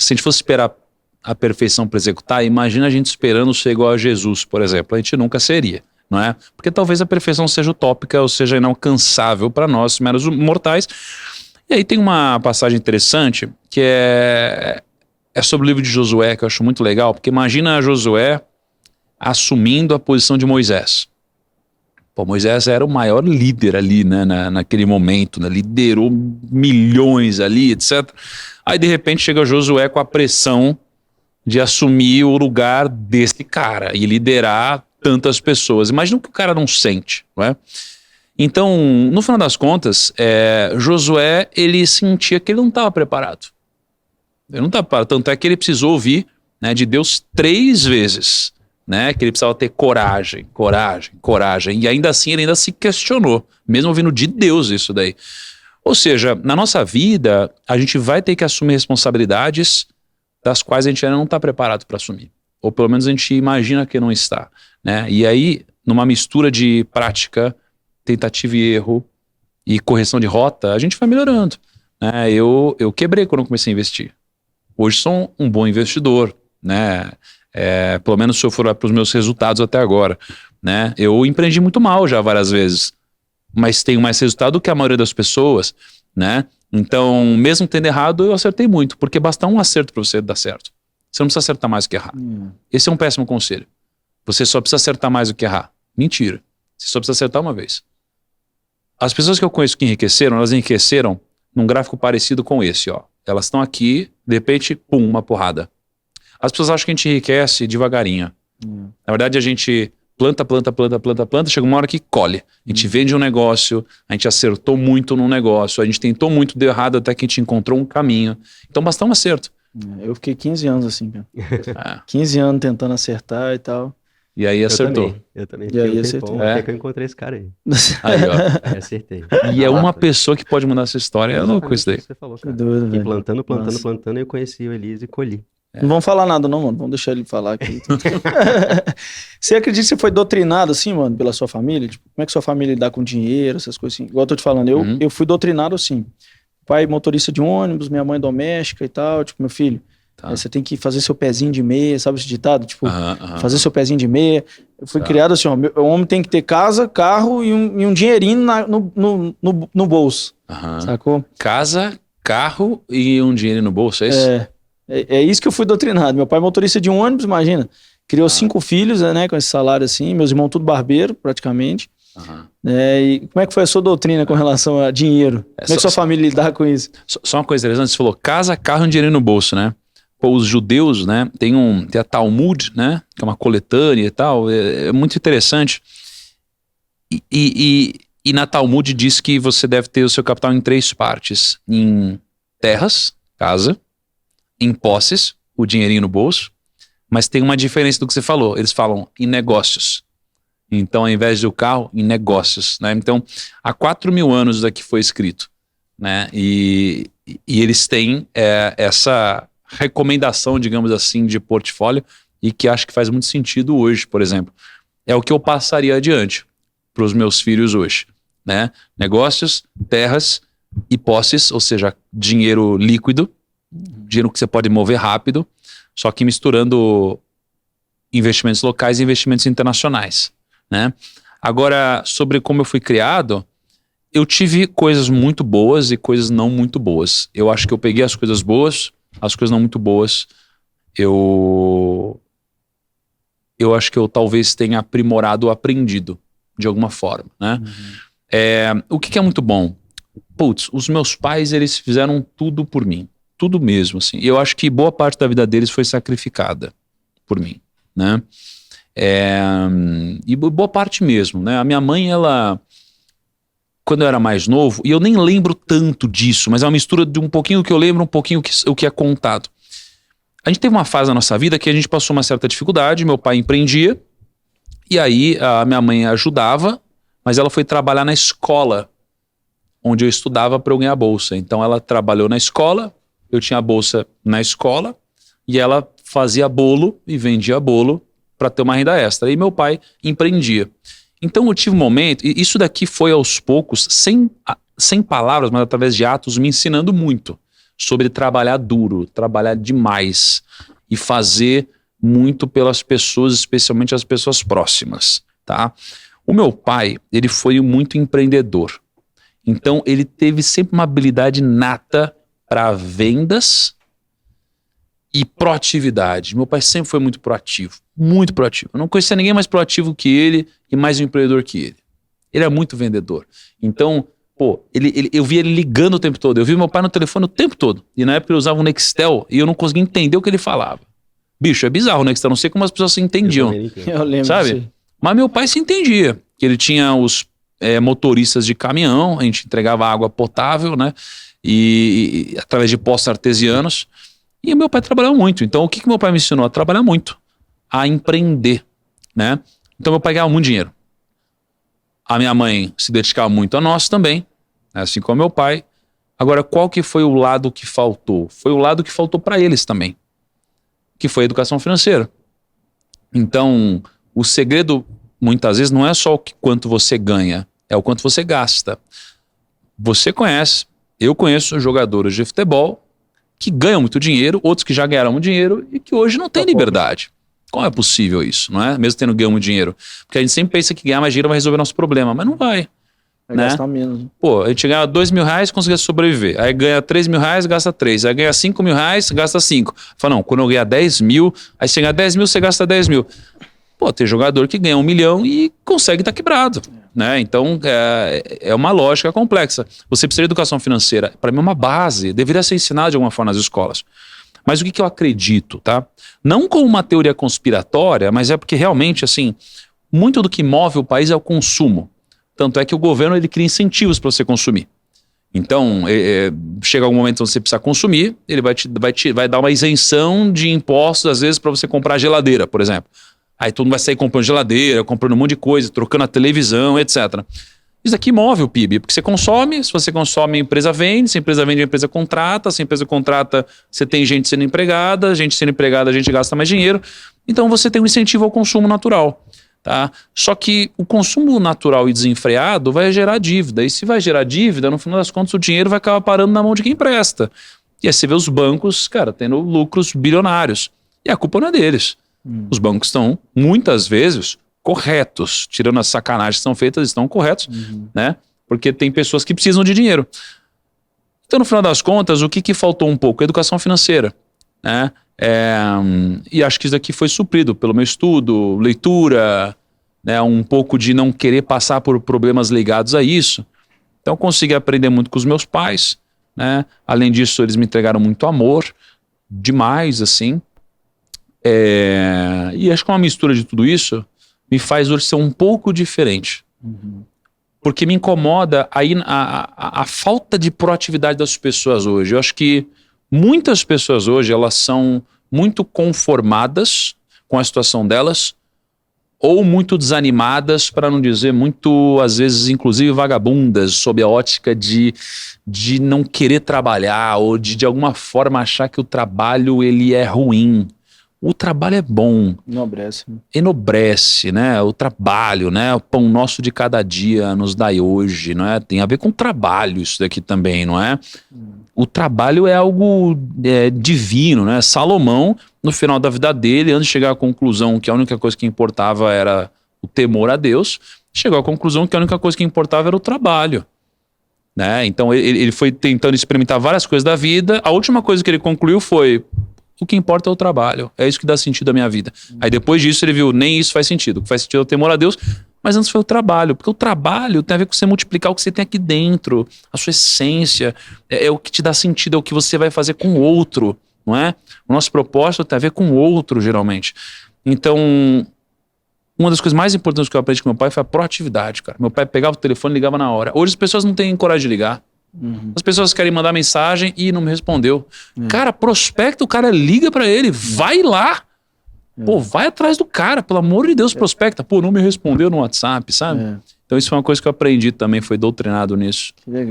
se a gente fosse esperar a perfeição para executar, imagina a gente esperando ser igual a Jesus, por exemplo. A gente nunca seria, não é? Porque talvez a perfeição seja utópica ou seja inalcançável para nós, meros mortais. E aí tem uma passagem interessante que é sobre o livro de Josué, que eu acho muito legal, porque imagina Josué assumindo a posição de Moisés. Pô, Moisés era o maior líder ali, né, naquele momento, né, liderou milhões ali, etc. Aí de repente chega Josué com a pressão de assumir o lugar desse cara e liderar tantas pessoas. Imagina o que o cara não sente, não é? Então, no final das contas, Josué, ele sentia que ele não estava preparado. Ele não estava preparado, tanto é que ele precisou ouvir, né, de Deus 3 vezes, né, que ele precisava ter coragem, e ainda assim ele ainda se questionou, mesmo ouvindo de Deus isso daí. Ou seja, na nossa vida, a gente vai ter que assumir responsabilidades das quais a gente ainda não está preparado para assumir. Ou pelo menos a gente imagina que não está, né? E aí, numa mistura de prática, tentativa e erro e correção de rota, a gente vai melhorando, né? Eu quebrei quando eu comecei a investir. Hoje sou um bom investidor, né? Pelo menos se eu for para os meus resultados até agora, né? Eu empreendi muito mal já várias vezes, mas tenho mais resultado do que a maioria das pessoas, né? Então, mesmo tendo errado, eu acertei muito, porque basta um acerto para você dar certo. Você não precisa acertar mais do que errar. Esse é um péssimo conselho. Você só precisa acertar mais do que errar. Mentira. Você só precisa acertar uma vez. As pessoas que eu conheço que enriqueceram, elas enriqueceram num gráfico parecido com esse, ó. Elas estão aqui, de repente, pum, uma porrada. As pessoas acham que a gente enriquece devagarinho. Na verdade, a gente planta, chega uma hora que colhe. A gente vende um negócio, a gente acertou muito num negócio, a gente tentou muito, deu errado até que a gente encontrou um caminho. Então, basta um acerto. Eu fiquei 15 anos assim, cara. 15 anos tentando acertar e tal. E aí acertou. Eu também. E aí acertei. Até que eu encontrei esse cara aí. Aí, ó. Aí acertei. E é uma pessoa que pode mudar essa história. É louco isso daí. Você falou, cara. Que doido, E velho. plantando, eu conheci o Elias e colhi. Não vamos falar nada não, mano. Vamos deixar ele falar aqui. Você acredita que você foi doutrinado assim, mano, pela sua família? Tipo, como é que sua família lidar com dinheiro, essas coisas assim? Igual eu tô te falando, eu fui doutrinado assim. Pai motorista de ônibus, minha mãe doméstica e tal. Tipo, meu filho, você tem que fazer seu pezinho de meia, sabe esse ditado? Tipo, fazer seu pezinho de meia. Eu fui criado assim, ó, o homem tem que ter casa, carro e um dinheirinho no bolso, sacou? Casa, carro e um dinheiro no bolso, é isso? É isso que eu fui doutrinado. Meu pai é motorista de um ônibus, imagina. Criou 5 filhos, né, com esse salário assim. Meus irmãos tudo barbeiro, praticamente. E como é que foi a sua doutrina com relação a dinheiro? Como é que sua família lidar com isso? Só uma coisa interessante, você falou casa, carro e um dinheiro no bolso, né? Pô, os judeus, né, tem a Talmud, né, que é uma coletânea e tal, é muito interessante. E na Talmud diz que você deve ter o seu capital em 3 partes. Em terras, casa, em posses, o dinheirinho no bolso, mas tem uma diferença do que você falou, eles falam em negócios. Então, ao invés do carro, em negócios, né? Então, há 4.000 anos daqui foi escrito, né? E eles têm essa recomendação, digamos assim, de portfólio e que acho que faz muito sentido hoje, por exemplo. É o que eu passaria adiante para os meus filhos hoje, né? Negócios, terras e posses, ou seja, dinheiro líquido, dinheiro que você pode mover rápido, só que misturando investimentos locais e investimentos internacionais, né? Agora, sobre como eu fui criado, eu tive coisas muito boas e coisas não muito boas. Eu acho que eu peguei as coisas boas, as coisas não muito boas, eu acho que eu talvez tenha aprimorado ou aprendido de alguma forma, né? O que é muito bom? Putz, os meus pais, eles fizeram tudo por mim. Tudo mesmo, assim. Eu acho que boa parte da vida deles foi sacrificada por mim, né? E boa parte mesmo, né? A minha mãe, ela, quando eu era mais novo, e eu nem lembro tanto disso, mas é uma mistura de um pouquinho o que eu lembro, um pouquinho o que é contado. A gente teve uma fase na nossa vida que a gente passou uma certa dificuldade, meu pai empreendia, e aí a minha mãe ajudava, mas ela foi trabalhar na escola, onde eu estudava para eu ganhar bolsa. Então ela trabalhou na escola, eu tinha bolsa na escola e ela fazia bolo e vendia bolo para ter uma renda extra. E meu pai empreendia. Então eu tive um momento, e isso daqui foi aos poucos, sem palavras, mas através de atos, me ensinando muito sobre trabalhar duro, trabalhar demais e fazer muito pelas pessoas, especialmente as pessoas próximas, tá? O meu pai, ele foi muito empreendedor. Então, ele teve sempre uma habilidade nata para vendas e proatividade. Meu pai sempre foi muito proativo, muito proativo. Eu não conhecia ninguém mais proativo que ele e mais um empreendedor que ele. Ele é muito vendedor. Então, pô, eu via ele ligando o tempo todo. Eu vi meu pai no telefone o tempo todo. E na época ele usava um Nextel e eu não conseguia entender o que ele falava. Bicho, é bizarro o Nextel. Não sei como as pessoas se entendiam. Eu lembro. Sabe? Mas meu pai se entendia. Que ele tinha os motoristas de caminhão, a gente entregava água potável, né? E através de poços artesianos. E meu pai trabalhava muito. Então, o que meu pai me ensinou? A trabalhar muito. A empreender, né? Então, meu pai ganhava muito dinheiro. A minha mãe se dedicava muito a nós também, assim como meu pai. Agora, qual que foi o lado que faltou? Foi o lado que faltou para eles também, que foi a educação financeira. Então, o segredo, muitas vezes, não é só o quanto você ganha, é o quanto você gasta. Você conhece, eu conheço jogadores de futebol que ganham muito dinheiro, outros que já ganharam muito dinheiro e que hoje não têm liberdade. Como é possível isso, não é? Mesmo tendo ganho muito dinheiro. Porque a gente sempre pensa que ganhar mais dinheiro vai resolver nosso problema, mas não vai. Vai né? gastar menos. Pô, a gente ganha R$2.000, consegue sobreviver. Aí ganha R$3.000, gasta 3. Aí ganha R$5.000, gasta 5. Fala, não, quando eu ganhar 10 mil, aí você ganha 10 mil, você gasta 10 mil. Pô, tem jogador que ganha 1 milhão e consegue estar quebrado. Né? Então, é uma lógica complexa. Você precisa de educação financeira. Para mim é uma base, deveria ser ensinada de alguma forma nas escolas. Mas o que eu acredito, tá? Não como uma teoria conspiratória, mas é porque realmente, assim, muito do que move o país é o consumo. Tanto é que o governo ele cria incentivos para você consumir. Então, chega algum momento onde você precisa consumir, ele vai dar uma isenção de impostos, às vezes, para você comprar geladeira, por exemplo. Aí todo mundo vai sair comprando geladeira, comprando um monte de coisa, trocando a televisão, etc. Isso aqui move o PIB, porque você consome, se você consome, a empresa vende, se a empresa vende, a empresa contrata, se a empresa contrata, você tem gente sendo empregada, gente sendo empregada, a gente gasta mais dinheiro. Então você tem um incentivo ao consumo natural. Tá? Só que o consumo natural e desenfreado vai gerar dívida. E se vai gerar dívida, no final das contas, o dinheiro vai acabar parando na mão de quem empresta. E aí você vê os bancos, cara, tendo lucros bilionários. E a culpa não é deles. Os bancos estão, muitas vezes, corretos. Tirando as sacanagens que são feitas, estão corretos, né? Porque tem pessoas que precisam de dinheiro. Então, no final das contas, o que faltou um pouco? Educação financeira, né? E acho que isso daqui foi suprido pelo meu estudo, leitura, né? Um pouco de não querer passar por problemas ligados a isso. Então, consegui aprender muito com os meus pais, né? Além disso, eles me entregaram muito amor, demais, assim. E acho que uma mistura de tudo isso me faz hoje ser um pouco diferente. Porque me incomoda a falta de proatividade das pessoas hoje. Eu acho que muitas pessoas hoje, elas são muito conformadas com a situação delas, ou muito desanimadas, para não dizer muito, às vezes, inclusive vagabundas, sob a ótica de não querer trabalhar, ou de alguma forma achar que o trabalho ele é ruim. O trabalho é bom. Enobrece. Enobrece, né? O trabalho, né? O pão nosso de cada dia nos dai hoje, não é? Tem a ver com o trabalho isso daqui também, não é? O trabalho é algo divino, né? Salomão, no final da vida dele, antes de chegar à conclusão que a única coisa que importava era o temor a Deus, chegou à conclusão que a única coisa que importava era o trabalho. Né? Então ele foi tentando experimentar várias coisas da vida. A última coisa que ele concluiu foi: o que importa é o trabalho, é isso que dá sentido à minha vida. Aí depois disso ele viu, nem isso faz sentido, o que faz sentido é o temor a Deus, mas antes foi o trabalho, porque o trabalho tem a ver com você multiplicar o que você tem aqui dentro, a sua essência, é o que te dá sentido, é o que você vai fazer com o outro, não é? O nosso propósito tem a ver com o outro, geralmente. Então, uma das coisas mais importantes que eu aprendi com meu pai foi a proatividade, cara. Meu pai pegava o telefone e ligava na hora. Hoje as pessoas não têm coragem de ligar. As pessoas querem mandar mensagem e não me respondeu. Cara, prospecta, o cara liga pra ele, vai lá. Pô, vai atrás do cara, pelo amor de Deus, prospecta. Pô, não me respondeu no WhatsApp, sabe? Então isso foi uma coisa que eu aprendi também, foi doutrinado nisso. Que legal.